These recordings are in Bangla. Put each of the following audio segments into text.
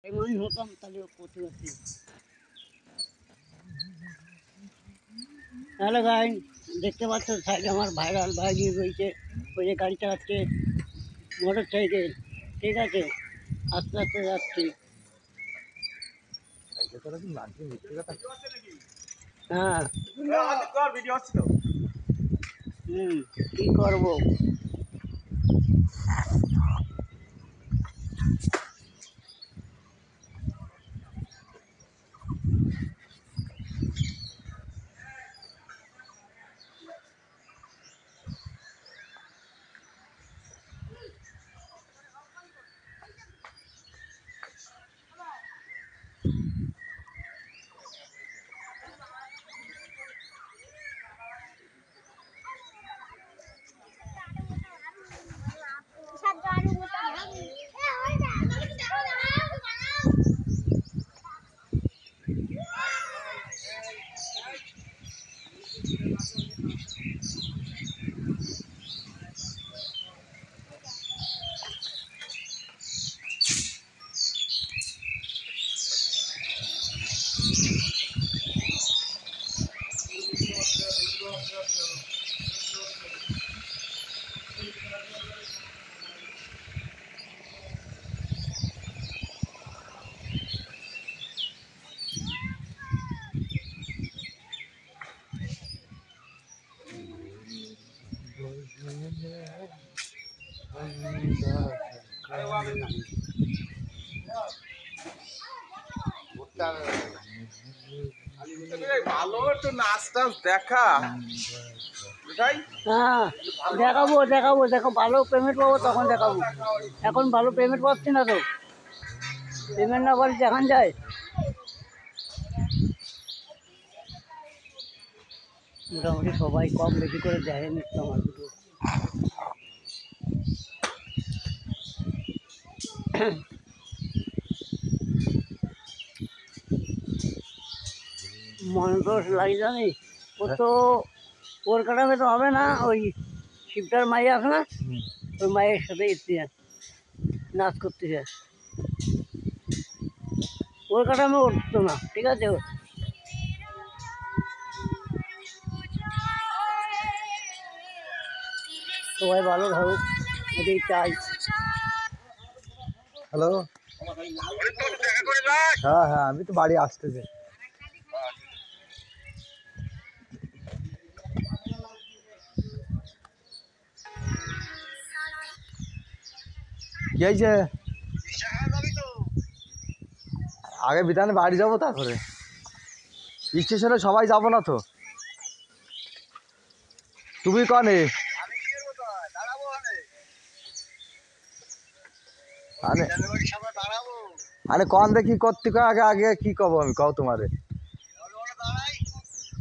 এমনই হতাম তাহলে করতে পারছি। হ্যালো গাই, দেখতে পাচ্ছ সাইডে আমার ভাইরাল ভাই গিয়ে রয়েছে, ওই যে গাড়ি চালাচ্ছে মোটর সাইকেল। ঠিক আছে, আস্তে আস্তে যাচ্ছি। হ্যাঁ কি করবো। ভালো একটু নাচ টাচ দেখা। হ্যাঁ দেখাবো দেখাবো, দেখো ভালো পেমেন্ট পাবো তখন দেখাবো। এখন ভালো পেমেন্ট পাচ্ছি না তো, পেমেন্ট না পারলে দেখান যায়। মোটামুটি সবাই কম বেশি করে দেখে নিচ্ছে আমার দুটো। মনটোষ লাগে জানি, ও তো ওর কাটাবে তো হবে না, ওই শিবটার মাইয়া আছে না, ওই মায়ের সাথে এসছে নাচ করতেছে। ওর কাটামে উঠতো না, ঠিক আছে। সবাই ভালো থাকুক, এটাই চাই। হ্যালো, হ্যাঁ হ্যাঁ, আমি তো বাড়ি আসতেছি। কি হয়েছে? আগে বিধানে বাড়ি যাবো, তারপরে স্টেশনে সবাই যাবো না তো। তুমি কনে? আরে কন দেখি করতে কয়, আগে আগে কি কব আমি, কও তোমারে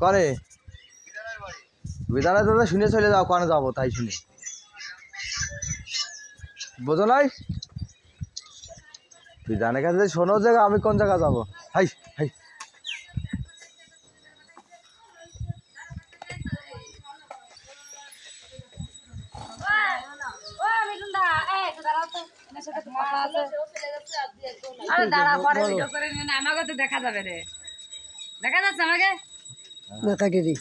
কনে বিধানে তো শুনে চলে যাও, কনে যাবো তাই শুনে, বোঝো নাই? বিধানের কাছে শোনো জায়গা, আমি কোন জায়গা যাবো? হাই হাই, আমাকে তো দেখা যাবে রে, দেখা যাচ্ছে আমাকে কাটিয়ে দিই।